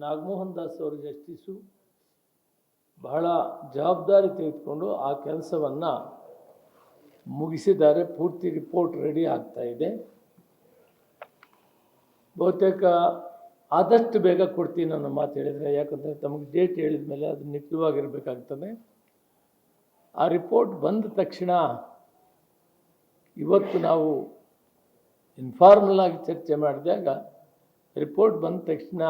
ನಾಗಮೋಹನ್ ದಾಸ್ ಅವರು ಜಸ್ಟಿಸು ಬಹಳ ಜವಾಬ್ದಾರಿ ತೆಗೆದುಕೊಂಡು ಆ ಕೆಲಸವನ್ನು ಮುಗಿಸಿದ್ದಾರೆ. ಪೂರ್ತಿ ರಿಪೋರ್ಟ್ ರೆಡಿ ಆಗ್ತಾ ಇದೆ. ಬಹುತೇಕ ಆದಷ್ಟು ಬೇಗ ಕೊಡ್ತೀನಿ ಅನ್ನೋ ಮಾತು ಹೇಳಿದರೆ, ಯಾಕಂದರೆ ತಮಗೆ ಡೇಟ್ ಹೇಳಿದ ಮೇಲೆ ಅದು ನಿಖರವಾಗಿರಬೇಕಾಗ್ತದೆ. ಆ ರಿಪೋರ್ಟ್ ಬಂದ ತಕ್ಷಣ ಇವತ್ತು ನಾವು ಇನ್ಫಾರ್ಮಲ್ ಆಗಿ ಚರ್ಚೆ ಮಾಡಿದಾಗ ರಿಪೋರ್ಟ್ ಬಂದ ತಕ್ಷಣ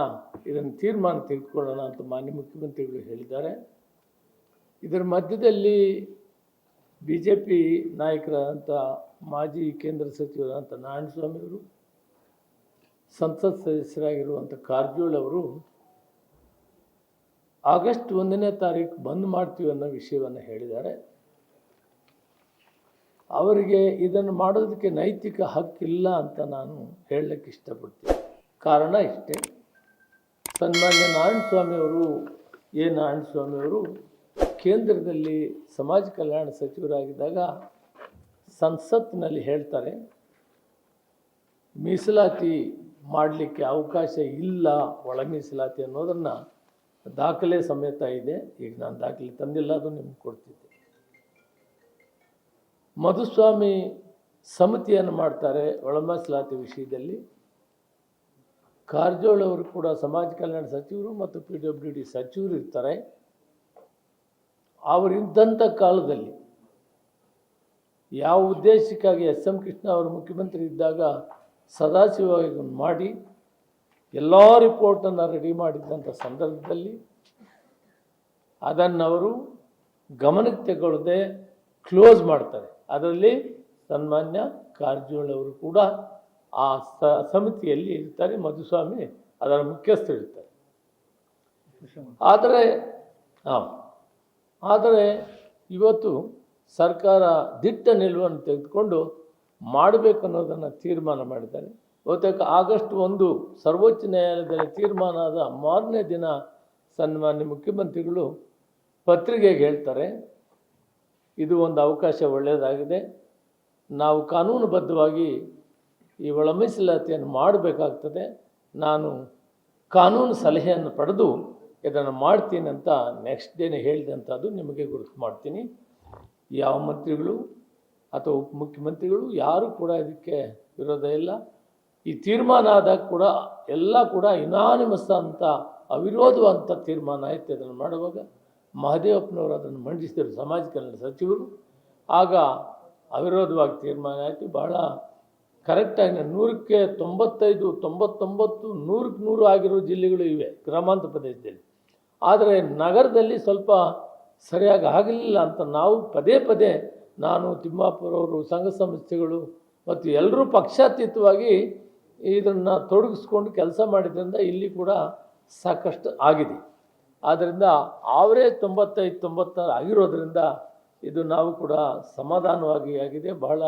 ಇದನ್ನು ತೀರ್ಮಾನ ತೆಗೆದುಕೊಳ್ಳೋಣ ಅಂತ ಮಾನ್ಯ ಮುಖ್ಯಮಂತ್ರಿಗಳು ಹೇಳಿದ್ದಾರೆ. ಇದರ ಮಧ್ಯದಲ್ಲಿ BJP ನಾಯಕರಾದಂಥ ಮಾಜಿ ಕೇಂದ್ರ ಸಚಿವರಾದಂಥ ನಾರಾಯಣಸ್ವಾಮಿಯವರು, ಸಂಸತ್ ಸದಸ್ಯರಾಗಿರುವಂಥ ಕಾರಜೋಳ ಅವರು ಆಗಸ್ಟ್ 1ನೇ ತಾರೀಕು ಬಂದ್ ಮಾಡ್ತೀವಿ ಅನ್ನೋ ವಿಷಯವನ್ನು ಹೇಳಿದ್ದಾರೆ. ಅವರಿಗೆ ಇದನ್ನು ಮಾಡೋದಕ್ಕೆ ನೈತಿಕ ಹಕ್ಕಿಲ್ಲ ಅಂತ ನಾನು ಹೇಳಲಿಕ್ಕೆ ಇಷ್ಟಪಡ್ತೀನಿ. ಕಾರಣ ಇಷ್ಟೇ, ಸನ್ಮಾನ್ಯ ನಾರಾಯಣಸ್ವಾಮಿಯವರು ನಾರಾಯಣಸ್ವಾಮಿಯವರು ಕೇಂದ್ರದಲ್ಲಿ ಸಮಾಜ ಕಲ್ಯಾಣ ಸಚಿವರಾಗಿದ್ದಾಗ ಸಂಸತ್ನಲ್ಲಿ ಹೇಳ್ತಾರೆ, ಮೀಸಲಾತಿ ಮಾಡಲಿಕ್ಕೆ ಅವಕಾಶ ಇಲ್ಲ, ಒಳ ಮೀಸಲಾತಿ ಅನ್ನೋದನ್ನು ದಾಖಲೆ ಸಮೇತ ಇದೆ. ಈಗ ನಾನು ದಾಖಲೆ ತಂದಿಲ್ಲ, ಅದು ನಿಮ್ಗೆ ಕೊಡ್ತಿದ್ದೆ. ಮಧುಸ್ವಾಮಿ ಸಮಿತಿಯನ್ನು ಮಾಡ್ತಾರೆ ಒಳ ಮೀಸಲಾತಿ ವಿಷಯದಲ್ಲಿ. ಕಾರಜೋಳ ಅವರು ಕೂಡ ಸಮಾಜ ಕಲ್ಯಾಣ ಸಚಿವರು ಮತ್ತು PWD ಸಚಿವರು ಇರ್ತಾರೆ. ಅವರಿದ್ದಂಥ ಕಾಲದಲ್ಲಿ ಯಾವ ಉದ್ದೇಶಕ್ಕಾಗಿ SM ಕೃಷ್ಣ ಅವರು ಮುಖ್ಯಮಂತ್ರಿ ಇದ್ದಾಗ ಸದಾಶಿವವಾಗಿ ಮಾಡಿ ಎಲ್ಲ ರಿಪೋರ್ಟನ್ನು ರೆಡಿ ಮಾಡಿದ್ದಂಥ ಸಂದರ್ಭದಲ್ಲಿ ಅದನ್ನು ಅವರು ಗಮನಕ್ಕೆ ತಗೊಳ್ಳದೆ ಕ್ಲೋಸ್ ಮಾಡ್ತಾರೆ. ಅದರಲ್ಲಿ ಸನ್ಮಾನ್ಯ ಕಾರಜೋಳ ಅವರು ಕೂಡ ಆ ಸಮಿತಿಯಲ್ಲಿ ಇರ್ತಾರೆ, ಮಧುಸ್ವಾಮಿ ಅದರ ಮುಖ್ಯಸ್ಥರಿರ್ತಾರೆ. ಆದರೆ ಇವತ್ತು ಸರ್ಕಾರ ದಿಟ್ಟ ನಿಲುವನ್ನು ತೆಗೆದುಕೊಂಡು ಮಾಡಬೇಕು ಅನ್ನೋದನ್ನು ತೀರ್ಮಾನ ಮಾಡಿದ್ದಾರೆ. ಬಹುತೇಕ ಆಗಸ್ಟ್ 1 ಸರ್ವೋಚ್ಚ ನ್ಯಾಯಾಲಯದಲ್ಲಿ ತೀರ್ಮಾನ ಆದ ಮಾರನೇ ದಿನ ಸನ್ಮಾನ್ಯ ಮುಖ್ಯಮಂತ್ರಿಗಳು ಪತ್ರಿಕೆಗೆ ಹೇಳ್ತಾರೆ, ಇದು ಒಂದು ಅವಕಾಶ ಒಳ್ಳೆಯದಾಗಿದೆ, ನಾವು ಕಾನೂನುಬದ್ಧವಾಗಿ ಈ ಒಳ ಮೀಸಲಾತಿಯನ್ನು ಮಾಡಬೇಕಾಗ್ತದೆ, ನಾನು ಕಾನೂನು ಸಲಹೆಯನ್ನು ಪಡೆದು ಇದನ್ನು ಮಾಡ್ತೀನಿ ಅಂತ ನೆಕ್ಸ್ಟ್ ಡೇನೇ ಹೇಳಿದಂಥದ್ದು ನಿಮಗೆ ಗುರುತು ಮಾಡ್ತೀನಿ. ಯಾವ ಮಂತ್ರಿಗಳು ಅಥವಾ ಉಪಮುಖ್ಯಮಂತ್ರಿಗಳು ಯಾರೂ ಕೂಡ ಇದಕ್ಕೆ ವಿರೋಧ ಇಲ್ಲ. ಈ ತೀರ್ಮಾನ ಆದಾಗ ಕೂಡ ಎಲ್ಲ ಕೂಡ ಯುನಾನಿಮಸ್ ಅಂತ ಅವಿರೋಧವಂಥ ತೀರ್ಮಾನ ಆಯಿತು. ಅದನ್ನು ಮಾಡುವಾಗ ಮಹದೇವಪ್ಪನವರು ಅದನ್ನು ಮಂಡಿಸಿದರು, ಸಮಾಜ ಕಲ್ಯಾಣ ಸಚಿವರು. ಆಗ ಅವಿರೋಧವಾಗಿ ತೀರ್ಮಾನ ಆಯಿತು. ಬಹಳ ಕರೆಕ್ಟಾಗಿ 100ಕ್ಕೆ 95, 99, 100ಕ್ಕೆ 100 ಆಗಿರೋ ಜಿಲ್ಲೆಗಳು ಇವೆ ಗ್ರಾಮಾಂತರ ಪ್ರದೇಶದಲ್ಲಿ. ಆದರೆ ನಗರದಲ್ಲಿ ಸ್ವಲ್ಪ ಸರಿಯಾಗಿ ಆಗಲಿಲ್ಲ ಅಂತ ನಾವು ಪದೇ ಪದೇ ನಾನು, ತಿಮ್ಮಾಪುರವರು, ಸಂಘ ಸಂಸ್ಥೆಗಳು ಮತ್ತು ಎಲ್ಲರೂ ಪಕ್ಷಾತೀತವಾಗಿ ಇದನ್ನು ತೊಡಗಿಸ್ಕೊಂಡು ಕೆಲಸ ಮಾಡಿದ್ರಿಂದ ಇಲ್ಲಿ ಕೂಡ ಸಾಕಷ್ಟು ಆಗಿದೆ. ಆದ್ದರಿಂದ ಆವರೇಜ್ 95, 96 ಆಗಿರೋದ್ರಿಂದ ಇದು ನಾವು ಕೂಡ ಸಮಾಧಾನವಾಗಿ ಆಗಿದೆ. ಬಹಳ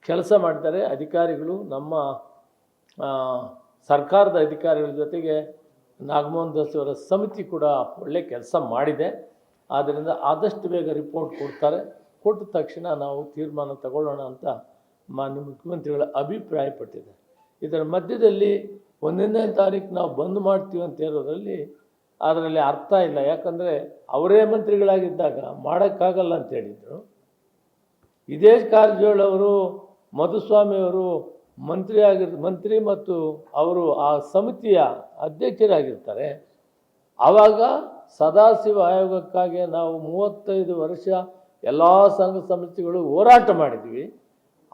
ಕೆಲಸ ಮಾಡ್ತಾರೆ ಅಧಿಕಾರಿಗಳು, ನಮ್ಮ ಸರ್ಕಾರದ ಅಧಿಕಾರಿಗಳ ಜೊತೆಗೆ ನಾಗಮೋಹನ್ ದಾಸ್ ಅವರ ಸಮಿತಿ ಕೂಡ ಒಳ್ಳೆ ಕೆಲಸ ಮಾಡಿದೆ. ಆದ್ದರಿಂದ ಆದಷ್ಟು ಬೇಗ ರಿಪೋರ್ಟ್ ಕೊಡ್ತಾರೆ. ಕೊಟ್ಟ ತಕ್ಷಣ ನಾವು ತೀರ್ಮಾನ ತಗೊಳ್ಳೋಣ ಅಂತ ಮಾನ್ಯ ಮುಖ್ಯಮಂತ್ರಿಗಳ ಅಭಿಪ್ರಾಯಪಟ್ಟಿದೆ. ಇದರ ಮಧ್ಯದಲ್ಲಿ 1ನೇ ತಾರೀಕು ನಾವು ಬಂದ್ ಮಾಡ್ತೀವಿ ಅಂತ ಹೇಳೋದ್ರಲ್ಲಿ ಅದರಲ್ಲಿ ಅರ್ಥ ಇಲ್ಲ. ಯಾಕಂದರೆ ಅವರೇ ಮಂತ್ರಿಗಳಾಗಿದ್ದಾಗ ಮಾಡೋಕ್ಕಾಗಲ್ಲ ಅಂತ ಹೇಳಿದರು. ಇದೇ ಕಾರಜೋಳ ಅವರು, ಮಧುಸ್ವಾಮಿಯವರು ಮಂತ್ರಿ ಮತ್ತು ಅವರು ಆ ಸಮಿತಿಯ ಅಧ್ಯಕ್ಷರಾಗಿರ್ತಾರೆ. ಆವಾಗ ಸದಾಶಿವ ಆಯೋಗಕ್ಕಾಗಿ ನಾವು 35 ವರ್ಷ ಎಲ್ಲ ಸಂಘ ಸಂಸ್ಥೆಗಳು ಹೋರಾಟ ಮಾಡಿದ್ವಿ.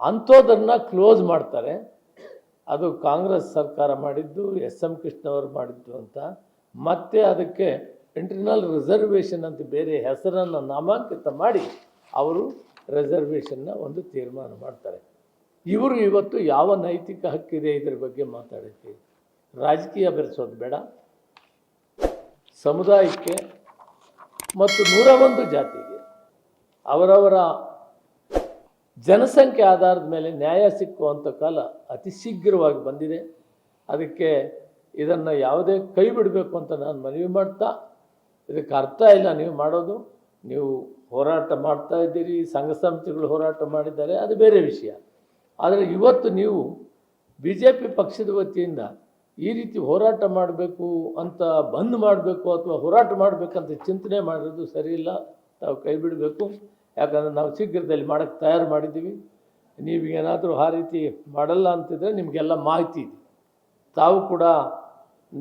ಅಂಥದ್ದನ್ನು ಕ್ಲೋಸ್ ಮಾಡ್ತಾರೆ. ಅದು ಕಾಂಗ್ರೆಸ್ ಸರ್ಕಾರ ಮಾಡಿದ್ದು, SM ಕೃಷ್ಣ ಅವರು ಮಾಡಿದ್ದು ಅಂತ. ಮತ್ತೆ ಅದಕ್ಕೆ ಇಂಟರ್ನಲ್ ರಿಸರ್ವೇಷನ್ ಅಂತ ಬೇರೆ ಹೆಸರನ್ನು ನಾಮಾಂಕಿತ ಮಾಡಿ ಅವರು ರಿಸರ್ವೇಷನ್ನ ಒಂದು ತೀರ್ಮಾನ ಮಾಡ್ತಾರೆ. ಇವರು ಇವತ್ತು ಯಾವ ನೈತಿಕ ಹಕ್ಕಿದೆ ಇದರ ಬಗ್ಗೆ ಮಾತಾಡ್ತೀವಿ. ರಾಜಕೀಯ ಬೆರೆಸೋದು ಬೇಡ. ಸಮುದಾಯಕ್ಕೆ ಮತ್ತು 101 ಜಾತಿಗೆ ಅವರವರ ಜನಸಂಖ್ಯೆ ಆಧಾರದ ಮೇಲೆ ನ್ಯಾಯ ಸಿಕ್ಕುವಂಥ ಕಾಲ ಅತಿ ಶೀಘ್ರವಾಗಿ ಬಂದಿದೆ. ಅದಕ್ಕೆ ಇದನ್ನು ಯಾವುದೇ ಕೈ ಬಿಡಬೇಕು ಅಂತ ನಾನು ಮನವಿ ಮಾಡ್ತಾ, ಇದಕ್ಕೆ ಅರ್ಥ ಇಲ್ಲ ನೀವು ಮಾಡೋದು. ನೀವು ಹೋರಾಟ ಮಾಡ್ತಾ ಇದ್ದೀರಿ, ಸಂಘ ಸಂಸ್ಥೆಗಳು ಹೋರಾಟ ಮಾಡಿದ್ದಾರೆ, ಅದು ಬೇರೆ ವಿಷಯ. ಆದರೆ ಇವತ್ತು ನೀವು BJP ಪಕ್ಷದ ವತಿಯಿಂದ ಈ ರೀತಿ ಹೋರಾಟ ಮಾಡಬೇಕು ಅಂತ ಬಂದ್ ಮಾಡಬೇಕು ಅಥವಾ ಹೋರಾಟ ಮಾಡಬೇಕಂತ ಚಿಂತನೆ ಮಾಡಿರೋದು ಸರಿ ಇಲ್ಲ. ತಾವು ಕೈ ಬಿಡಬೇಕು. ಯಾಕಂದರೆ ನಾವು ಶೀಘ್ರದಲ್ಲಿ ಮಾಡೋಕ್ಕೆ ತಯಾರು ಮಾಡಿದ್ದೀವಿ. ನೀವೇನಾದರೂ ಆ ರೀತಿ ಮಾಡಲ್ಲ ಅಂತಿದ್ರೆ ನಿಮಗೆಲ್ಲ ಮಾಹಿತಿ ಇದೆ. ತಾವು ಕೂಡ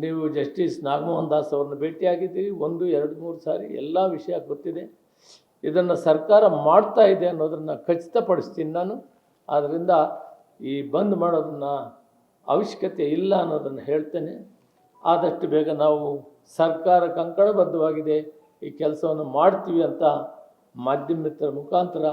ನೀವು ಜಸ್ಟಿಸ್ ನಾಗಮೋಹನ್ ದಾಸ್ ಅವ್ರನ್ನ ಭೇಟಿಯಾಗಿದ್ದೀರಿ 1, 2, 3 ಸಾರಿ. ಎಲ್ಲ ವಿಷಯ ಗೊತ್ತಿದೆ. ಇದನ್ನು ಸರ್ಕಾರ ಮಾಡ್ತಾ ಇದೆ ಅನ್ನೋದನ್ನು ಖಚಿತಪಡಿಸ್ತೀನಿ ನಾನು. ಆದ್ದರಿಂದ ಈ ಬಂದ್ ಮಾಡೋದನ್ನು ಅವಶ್ಯಕತೆ ಇಲ್ಲ ಅನ್ನೋದನ್ನು ಹೇಳ್ತೇನೆ. ಆದಷ್ಟು ಬೇಗ ನಾವು ಸರ್ಕಾರ ಕಂಕಣಬದ್ಧವಾಗಿದೆ, ಈ ಕೆಲಸವನ್ನು ಮಾಡ್ತೀವಿ ಅಂತ ಮಾಧ್ಯಮ ಮಿತ್ರರ ಮುಖಾಂತರ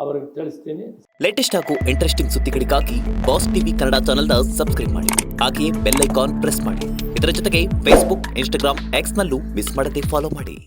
ಅವರಿಗೆ ತಿಳಿಸ್ತೀನಿ. ಲೇಟೆಸ್ಟ್ ಹಾಗೂ ಇಂಟ್ರೆಸ್ಟಿಂಗ್ ಸುದ್ದಿಗಳಿಗಾಗಿ ಬಾಸ್ ಟಿವಿ ಕನ್ನಡ ಚಾನೆಲ್ನ ಸಬ್ಸ್ಕ್ರೈಬ್ ಮಾಡಿ. ಹಾಗೆಯೇ ಬೆಲ್ ಐಕಾನ್ ಪ್ರೆಸ್ ಮಾಡಿ. ಇದರ ಜೊತೆಗೆ ಫೇಸ್ಬುಕ್, ಇನ್ಸ್ಟಾಗ್ರಾಮ್, ಎಕ್ಸ್ನಲ್ಲೂ ಮಿಸ್ ಮಾಡದೆ ಫಾಲೋ ಮಾಡಿ.